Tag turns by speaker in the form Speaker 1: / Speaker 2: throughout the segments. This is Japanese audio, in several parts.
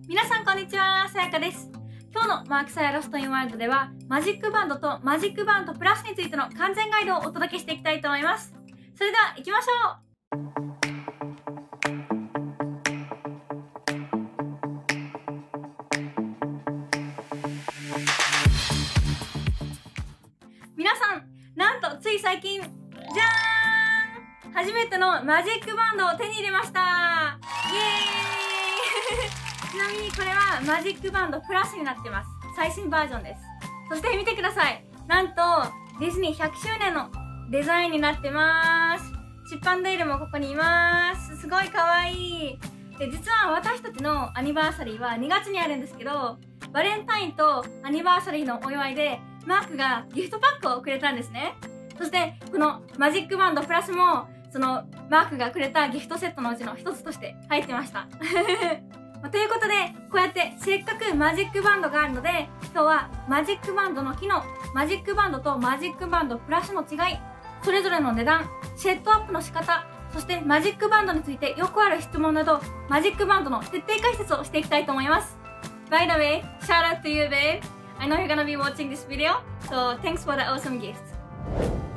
Speaker 1: 皆さんこんにちは、さやかです。今日のマークさやロストインワールドではマジックバンドとマジックバンドプラスについての完全ガイドをお届けしていきたいと思います。それでは行きましょう。皆さん、なんとつい最近、じゃーん、初めてのマジックバンドを手に入れました。イエーイちなみにこれはマジックバンドプラスになってます。最新バージョンです。そして見てください。なんとディズニー100周年のデザインになってます。チップ&デールもここにいます。すごいかわいい。で、実は私たちのアニバーサリーは2月にあるんですけど、バレンタインとアニバーサリーのお祝いでマークがギフトパックをくれたんですね。そしてこのマジックバンドプラスもそのマークがくれたギフトセットのうちの一つとして入ってました。ということで、こうやってせっかくマジックバンドがあるので、今日はマジックバンドの機能、マジックバンドとマジックバンドプラスの違い、それぞれの値段、セットアップの仕方、そしてマジックバンドについてよくある質問など、マジックバンドの徹底解説をしていきたいと思います。By the way, shout out to you, babe. I know you're gonna be watching this video, so thanks for the awesome gift.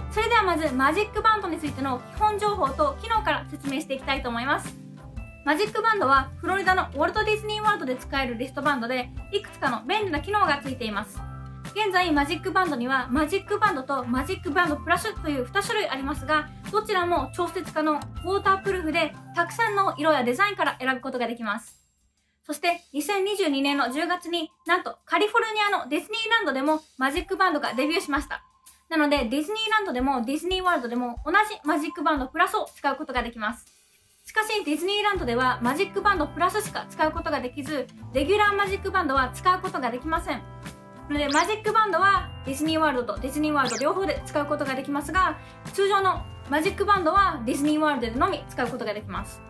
Speaker 1: それではまずマジックバンドについての基本情報と機能から説明していきたいと思います。マジックバンドはフロリダのウォルト・ディズニー・ワールドで使えるリストバンドでいくつかの便利な機能がついています。現在マジックバンドにはマジックバンドとマジックバンドプラスという2種類ありますが、どちらも調節可能、ウォータープルーフでたくさんの色やデザインから選ぶことができます。そして2022年の10月になんとカリフォルニアのディズニーランドでもマジックバンドがデビューしました。なのでディズニーランドでもディズニーワールドでも同じマジックバンドプラスを使うことができます。しかしディズニーランドではマジックバンドプラスしか使うことができず、レギュラーマジックバンドは使うことができません。なのでマジックバンドはディズニーワールドとディズニーワールド両方で使うことができますが、通常のマジックバンドはディズニーワールドでのみ使うことができます。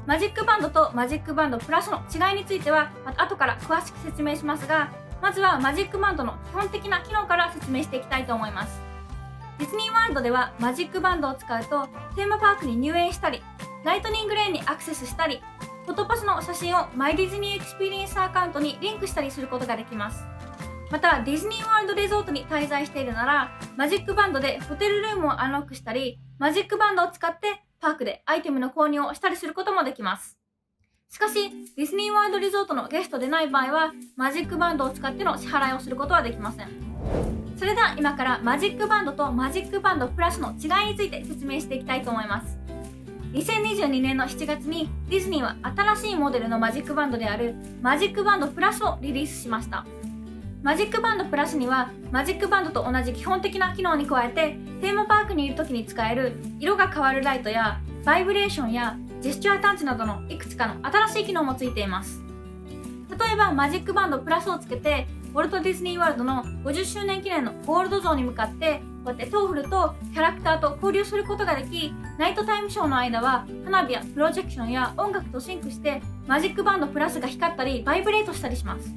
Speaker 1: マジックバンドとマジックバンドプラスの違いについてはまた後から詳しく説明しますが、まずはマジックバンドの基本的な機能から説明していきたいと思います。ディズニーワールドではマジックバンドを使うとテーマパークに入園したり、ライトニングレーンにアクセスしたり、フォトパスの写真をマイディズニーエクスペリエンスアカウントにリンクしたりすることができます。また、ディズニーワールドレゾートに滞在しているなら、マジックバンドでホテルルームをアンロックしたり、マジックバンドを使ってパークでアイテムの購入をしたりすることもできます。しかし、ディズニーワールドリゾートのゲストでない場合は、マジックバンドを使っての支払いをすることはできません。それでは今からマジックバンドとマジックバンドプラスの違いについて説明していきたいと思います。2022年の7月にディズニーは新しいモデルのマジックバンドであるマジックバンドプラスをリリースしました。マジックバンドプラスにはマジックバンドと同じ基本的な機能に加えて、テーマパークにいる時に使える色が変わるライトやバイブレーションやジェスチャー探知などのいくつかの新しい機能もついています。例えばマジックバンドプラスをつけてウォルト・ディズニー・ワールドの50周年記念のゴールド像に向かってこうやって手を振るとキャラクターと交流することができ、ナイトタイムショーの間は花火やプロジェクションや音楽とシンクしてマジックバンドプラスが光ったりバイブレートしたりします。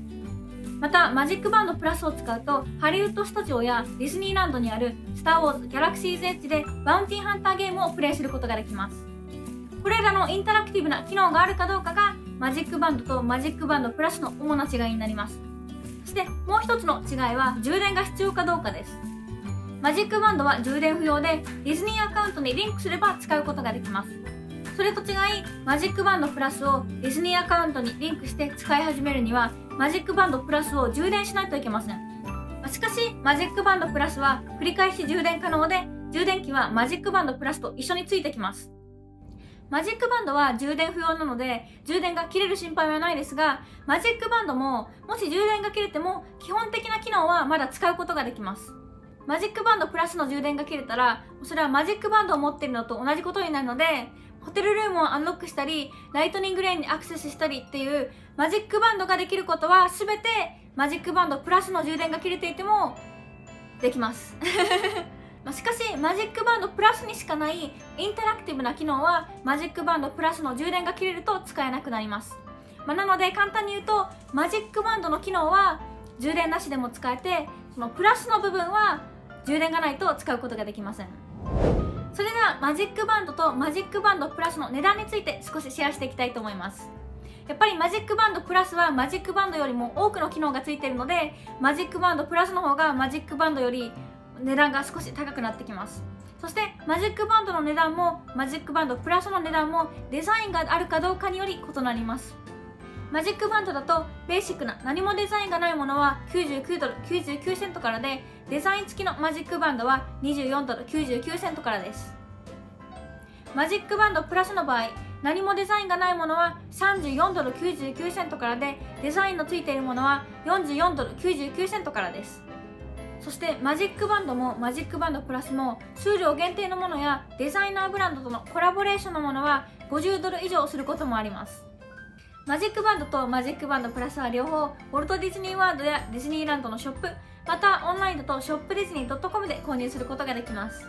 Speaker 1: またマジックバンドプラスを使うとハリウッドスタジオやディズニーランドにあるスター・ウォーズ・ギャラクシーズ・エッジでバウンティーハンターゲームをプレイすることができます。これらのインタラクティブな機能があるかどうかがマジックバンドとマジックバンドプラスの主な違いになります。そしてもう一つの違いは充電が必要かどうかです。マジックバンドは充電不要でディズニーアカウントにリンクすれば使うことができます。それと違いマジックバンドプラスをディズニーアカウントにリンクして使い始めるにはマジックバンドプラスを充電しないといけません。しかしマジックバンドプラスは繰り返し充電可能で、充電器はマジックバンドプラスと一緒についてきます。マジックバンドは充電不要なので充電が切れる心配はないですが、マジックバンドももし充電が切れても基本的な機能はまだ使うことができます。マジックバンドプラスの充電が切れたらそれはマジックバンドを持っているのと同じことになるので、ホテルルームをアンロックしたりライトニングレーンにアクセスしたりっていうマジックバンドができることは全てマジックバンドプラスの充電が切れていてもできますしかしマジックバンドプラスにしかないインタラクティブな機能はマジックバンドプラスの充電が切れると使えなくなります。なので簡単に言うとマジックバンドの機能は充電なしでも使えて、そのプラスの部分は充電がないと使うことができません。それではマジックバンドとマジックバンドプラスの値段について少しシェアしていきたいと思います。やっぱりマジックバンドプラスはマジックバンドよりも多くの機能がついているので、マジックバンドプラスの方がマジックバンドより値段が少し高くなってきます。そしてマジックバンドの値段もマジックバンドプラスの値段もデザインがあるかどうかにより異なります。マジックバンドだとベーシックな何もデザインがないものは$99 99セントからで、デザイン付きのマジックバンドは$24 99セントからです。マジックバンドプラスの場合、何もデザインがないものは$34 99セントからで、デザインのついているものは$44 99セントからです。そしてマジックバンドもマジックバンドプラスも数量限定のものやデザイナーブランドとのコラボレーションのものは$50以上することもあります。マジックバンドとマジックバンドプラスは両方ウォルト・ディズニー・ワールドやディズニーランドのショップ、またオンラインだとショップディズニー .com で購入することができます。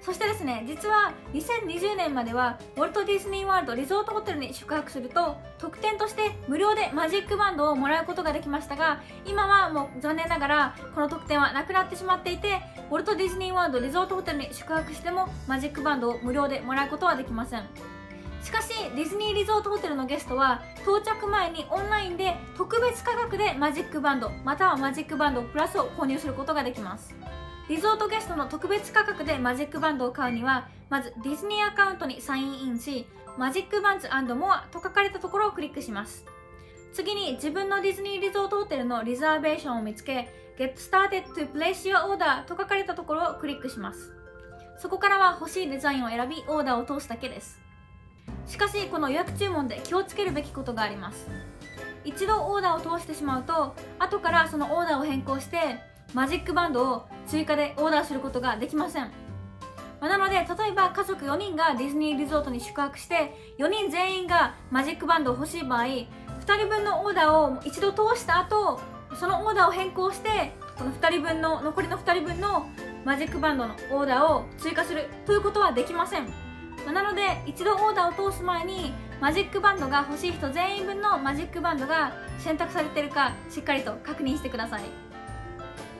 Speaker 1: そしてですね、実は2020年まではウォルト・ディズニー・ワールドリゾートホテルに宿泊すると特典として無料でマジックバンドをもらうことができましたが、今はもう残念ながらこの特典はなくなってしまっていて、ウォルト・ディズニー・ワールドリゾートホテルに宿泊してもマジックバンドを無料でもらうことはできません。しかしディズニーリゾートホテルのゲストは到着前にオンラインで特別価格でマジックバンドまたはマジックバンドプラスを購入することができます。リゾートゲストの特別価格でマジックバンドを買うには、まずディズニーアカウントにサインインし、マジックバンズ&モアと書かれたところをクリックします。次に自分のディズニーリゾートホテルのリザーベーションを見つけ、Get started to place your order と書かれたところをクリックします。そこからは欲しいデザインを選び、オーダーを通すだけです。しかしこの予約注文で気をつけるべきことがあります。一度オーダーを通してしまうと、後からそのオーダーを変更してマジックバンドを追加でオーダーすることができません。なので例えば家族4人がディズニーリゾートに宿泊して4人全員がマジックバンドを欲しい場合、2人分のオーダーを一度通した後、そのオーダーを変更してこの2人分の残りの2人分のマジックバンドのオーダーを追加するということはできません。なので一度オーダーを通す前にマジックバンドが欲しい人全員分のマジックバンドが選択されているかしっかりと確認してください。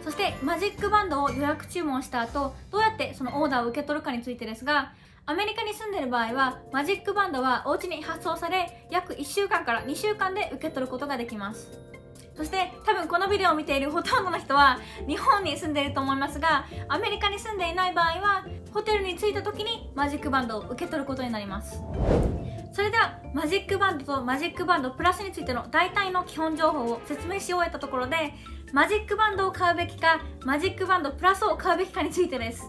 Speaker 1: そしてマジックバンドを予約注文した後、どうやってそのオーダーを受け取るかについてですが、アメリカに住んでいる場合はマジックバンドはお家に発送され約1週間から2週間で受け取ることができます。そして多分このビデオを見ているほとんどの人は日本に住んでいると思いますが、アメリカに住んでいない場合はホテルに着いた時にマジックバンドを受け取ることになります。それではマジックバンドとマジックバンドプラスについての大体の基本情報を説明し終えたところで、マジックバンドを買うべきかマジックバンドプラスを買うべきかについてです。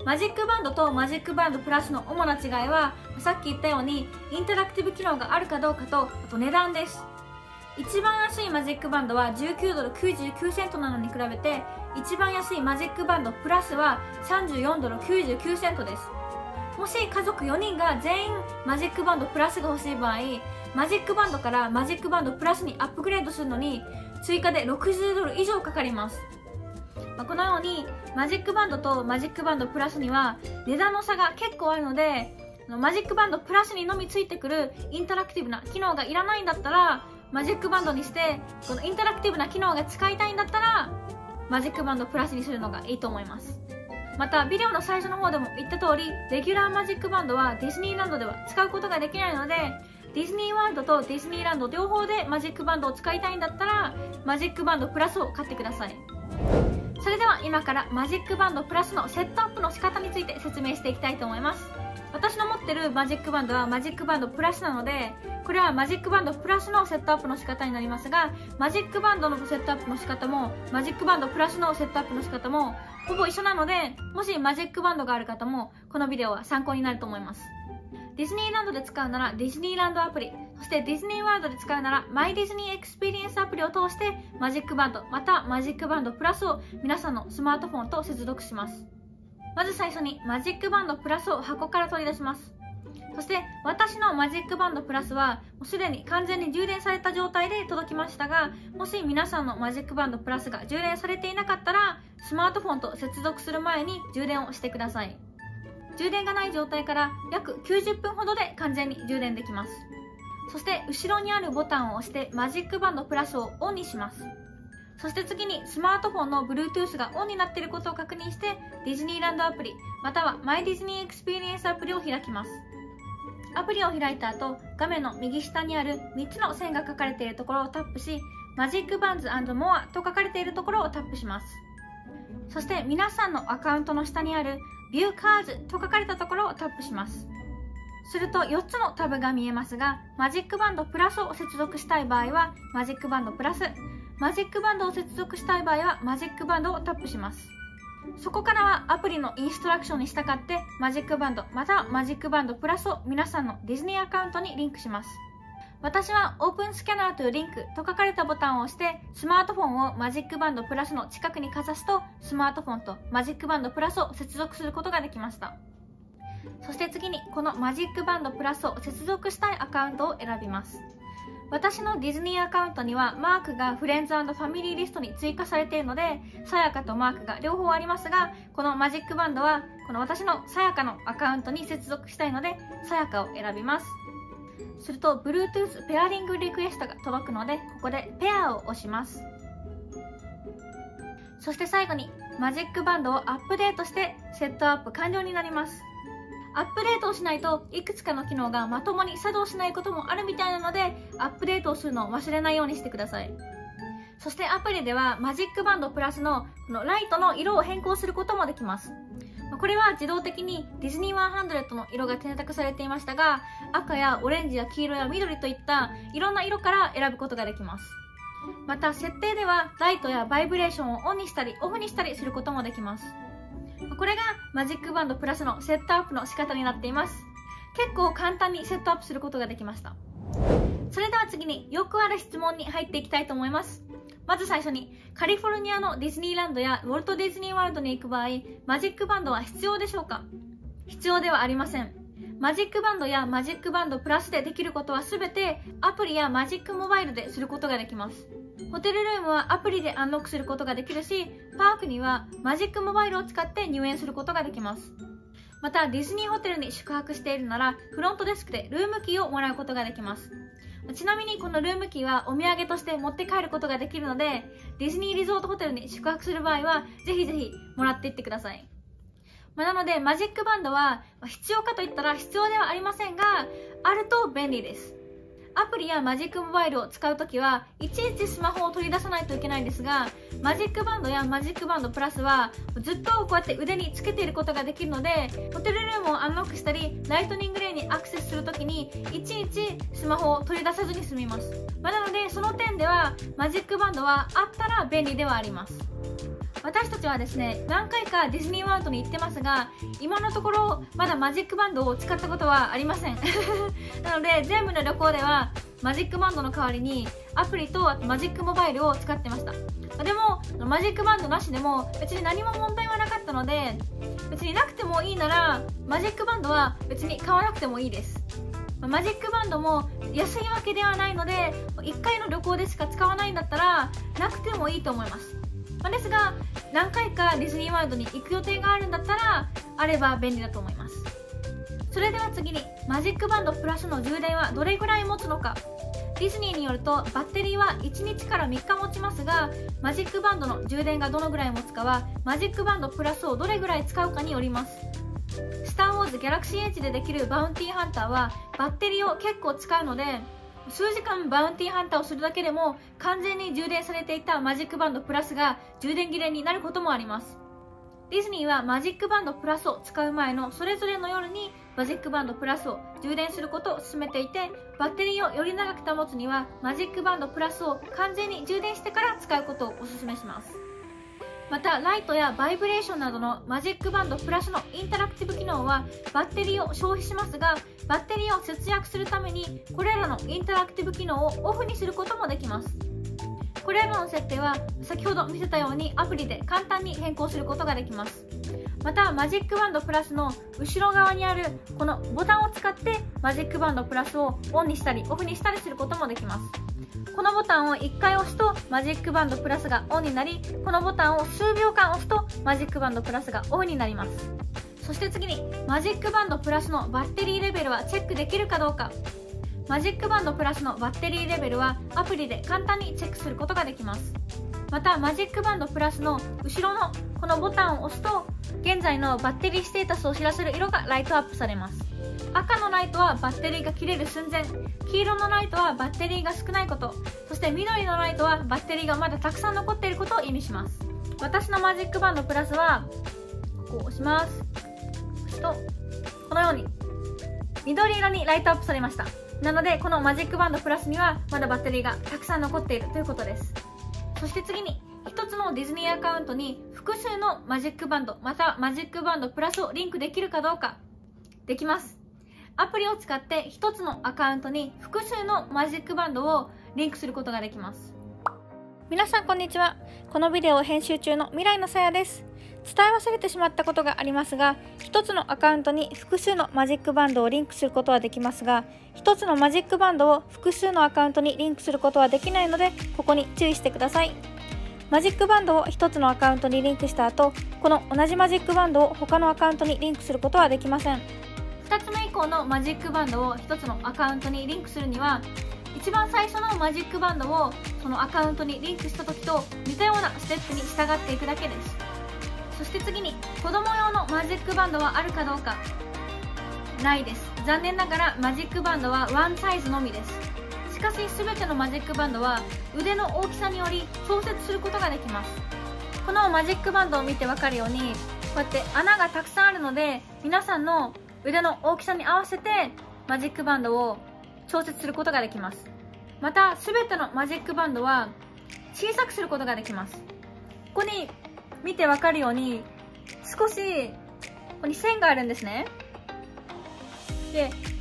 Speaker 1: マジックバンドとマジックバンドプラスの主な違いは、さっき言ったようにインタラクティブ機能があるかどうかと、あと値段です。一番安いマジックバンドは$19 99セントなのに比べて、一番安いマジックバンドプラスは$34 99セントです。もし家族4人が全員マジックバンドプラスが欲しい場合、マジックバンドからマジックバンドプラスにアップグレードするのに追加で$60以上かかります。このようにマジックバンドとマジックバンドプラスには値段の差が結構あるので、マジックバンドプラスにのみついてくるインタラクティブな機能がいらないんだったらマジックバンドにして、このインタラクティブな機能が使いたいんだったらマジックバンドプラスにするのがいいと思います。またビデオの最初の方でも言った通り、レギュラーマジックバンドはディズニーランドでは使うことができないので、ディズニーワールドとディズニーランド両方でマジックバンドを使いたいんだったらマジックバンドプラスを買ってください。それでは今からマジックバンドプラスのセットアップの仕方について説明していきたいと思います。私の持ってるマジックバンドはマジックバンドプラスなので、これはマジックバンドプラスのセットアップの仕方になりますが、マジックバンドのセットアップの仕方もマジックバンドプラスのセットアップの仕方もほぼ一緒なので、もしマジックバンドがある方もこのビデオは参考になると思います。ディズニーランドで使うならディズニーランドアプリ、そしてディズニーワールドで使うならマイディズニーエクスペリエンスアプリを通してマジックバンドまたマジックバンドプラスを皆さんのスマートフォンと接続します。まず最初にマジックバンドプラスを箱から取り出します。そして私のマジックバンドプラスはもうすでに完全に充電された状態で届きましたが、もし皆さんのマジックバンドプラスが充電されていなかったらスマートフォンと接続する前に充電をしてください。充電がない状態から約90分ほどで完全に充電できます。そして後ろにあるボタンを押してマジックバンドプラスをオンにします。そして次にスマートフォンの Bluetooth がオンになっていることを確認してディズニーランドアプリまたはマイディズニーエクスペリエンスアプリを開きます。アプリを開いた後、画面の右下にある3つの線が書かれているところをタップし、マジックバンズ&モアと書かれているところをタップします。そして皆さんのアカウントの下にあるビューカーズと書かれたところをタップします。すると4つのタブが見えますが、マジックバンドプラスを接続したい場合はマジックバンドプラス、マジックバンドを接続したい場合はマジックバンドをタップします。そこからはアプリのインストラクションに従ってマジックバンドまたはマジックバンドプラスを皆さんのディズニーアカウントにリンクします。私はオープンスキャナーというリンクと書かれたボタンを押してスマートフォンをマジックバンドプラスの近くにかざすとスマートフォンとマジックバンドプラスを接続することができました。そして次にこのマジックバンドプラスを接続したいアカウントを選びます。私のディズニーアカウントにはマークがフレンズ&ファミリーリストに追加されているので、さやかとマークが両方ありますが、このマジックバンドはこの私のさやかのアカウントに接続したいので、さやかを選びます。すると Bluetooth ペアリングリクエストが届くので、ここでペアを押します。そして最後にマジックバンドをアップデートしてセットアップ完了になります。アップデートをしないといくつかの機能がまともに作動しないこともあるみたいなので、アップデートをするのを忘れないようにしてください。そしてアプリではマジックバンドプラスのこのライトの色を変更することもできます。これは自動的にディズニー100の色が選択されていましたが、赤やオレンジや黄色や緑といったいろんな色から選ぶことができます。また設定ではライトやバイブレーションをオンにしたりオフにしたりすることもできます。これがマジックバンドプラスのセットアップの仕方になっています。結構簡単にセットアップすることができました。それでは次によくある質問に入っていきたいと思います。まず最初に、カリフォルニアのディズニーランドやウォルト・ディズニー・ワールドに行く場合、マジックバンドは必要でしょうか？必要ではありません。マジックバンドやマジックバンドプラスでできることはすべてアプリやマジックモバイルですることができます。ホテルルームはアプリでアンロックすることができるし、パークにはマジックモバイルを使って入園することができます。またディズニーホテルに宿泊しているならフロントデスクでルームキーをもらうことができます。ちなみにこのルームキーはお土産として持って帰ることができるので、ディズニーリゾートホテルに宿泊する場合はぜひぜひもらっていってください。なのでマジックバンドは必要かといったら必要ではありませんが、あると便利です。アプリやマジックモバイルを使うときはいちいちスマホを取り出さないといけないんですが、マジックバンドやマジックバンドプラスはずっとこうやって腕につけていることができるので、ホテルルームをアンロックしたりライトニングレーンにアクセスするときにいちいちスマホを取り出さずに済みます。なのでその点ではマジックバンドはあったら便利ではあります。私たちはですね、何回かディズニーワールドに行ってますが、今のところまだマジックバンドを使ったことはありませんなので全部の旅行ではマジックバンドの代わりにアプリとあとマジックモバイルを使ってました。でもマジックバンドなしでも別に何も問題はなかったので、別になくてもいいならマジックバンドは別に買わなくてもいいです。マジックバンドも安いわけではないので、1回の旅行でしか使わないんだったらなくてもいいと思います。ですが何回かディズニーワールドに行く予定があるんだったらあれば便利だと思います。それでは次にマジックバンドプラスの充電はどれぐらい持つのか。ディズニーによるとバッテリーは1日から3日持ちますが、マジックバンドの充電がどのぐらい持つかはマジックバンドプラスをどれぐらい使うかによります。スター・ウォーズ・ギャラクシー・エッジでできるバウンティーハンターはバッテリーを結構使うので、数時間バウンティーハンターをするだけでも完全に充電されていたマジックバンドプラスが充電切れになることもあります。ディズニーはマジックバンドプラスを使う前のそれぞれの夜にマジックバンドプラスを充電することを勧めていて、バッテリーをより長く保つにはマジックバンドプラスを完全に充電してから使うことをお勧めします。またライトやバイブレーションなどのマジックバンドプラスのインタラクティブ機能はバッテリーを消費しますが、バッテリーを節約するためにこれらのインタラクティブ機能をオフにすることもできます。これらの設定は先ほど見せたようにアプリで簡単に変更することができます。またマジックバンドプラスの後ろ側にあるこのボタンを使ってマジックバンドプラスをオンにしたりオフにしたりすることもできます。このボタンを1回押すとマジックバンドプラスがオンになり、このボタンを数秒間押すとマジックバンドプラスがオフになります。そして次にマジックバンドプラスのバッテリーレベルはチェックできるかどうか。マジックバンドプラスのバッテリーレベルはアプリで簡単にチェックすることができます。またマジックバンドプラスの後ろのこのボタンを押すと現在のバッテリーステータスを知らせる色がライトアップされます。赤のライトはバッテリーが切れる寸前、黄色のライトはバッテリーが少ないこと、そして緑のライトはバッテリーがまだたくさん残っていることを意味します。私のマジックバンドプラスはこう押します。押すとこのように緑色にライトアップされました。なのでこのマジックバンドプラスにはまだバッテリーがたくさん残っているということです。そして次に1つのディズニーアカウントに複数のマジックバンドまたマジックバンドプラスをリンクできるかどうか。できます。アプリを使って1つのアカウントに複数のマジックバンドをリンクすることができます。皆さんこんにちは。このビデオを編集中の未来のさやです。伝え忘れてしまったことがありますが、1つのアカウントに複数のマジックバンドをリンクすることはできますが、1つのマジックバンドを複数のアカウントにリンクすることはできないので、ここに注意してください。マジックバンドを1つのアカウントにリンクした後、この同じマジックバンドを他のアカウントにリンクすることはできません。2つ目以降のマジックバンドを1つのアカウントにリンクするには、一番最初のマジックバンドをそのアカウントにリンクした時と似たようなステップに従っていくだけです。そして次に子供用のマジックバンドはあるかどうか。ないです。残念ながらマジックバンドはワンサイズのみです。しかし全てのマジックバンドは腕の大きさにより調節することができます。このマジックバンドを見てわかるように、こうやって穴がたくさんあるので、皆さんの腕の大きさに合わせてマジックバンドを調節することができます。また全てのマジックバンドは小さくすることができます。ここに見てわかるように少しここに線があるんですね。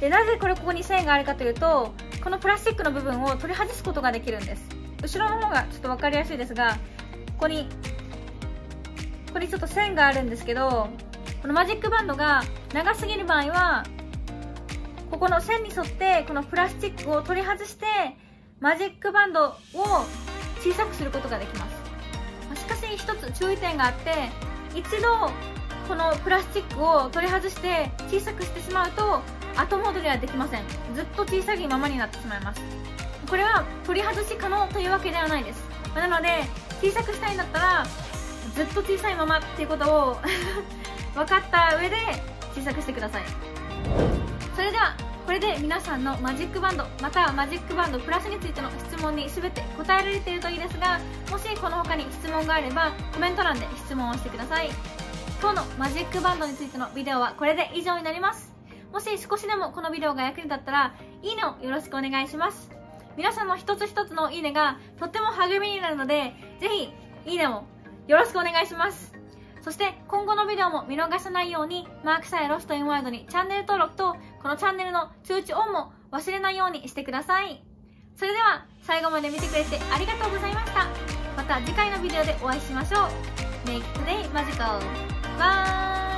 Speaker 1: でなぜここに線があるかというと、このプラスチックの部分を取り外すことができるんです。後ろの方がちょっと分かりやすいですが、ここにちょっと線があるんですけど、このマジックバンドが長すぎる場合はここの線に沿ってこのプラスチックを取り外してマジックバンドを小さくすることができます。しかし一つ注意点があって、一度このプラスチックを取り外して小さくしてしまうと後戻りはできません。ずっと小さいままになってしまいます。これは取り外し可能というわけではないです。なので小さくしたいんだったらずっと小さいままっていうことを分かった上で小さくしてください。それではこれで皆さんのマジックバンドまたはマジックバンドプラスについての質問に全て答えられているといいですが、もしこの他に質問があればコメント欄で質問をしてください。今日のマジックバンドについてのビデオはこれで以上になります。もし少しでもこのビデオが役に立ったらいいねをよろしくお願いします。皆さんの一つ一つのいいねがとっても励みになるので、ぜひいいねもよろしくお願いします。そして今後のビデオも見逃さないようにマークさえロストインワールドにチャンネル登録とこのチャンネルの通知オンも忘れないようにしてください。それでは最後まで見てくれてありがとうございました。また次回のビデオでお会いしましょう。Make today magical! Bye!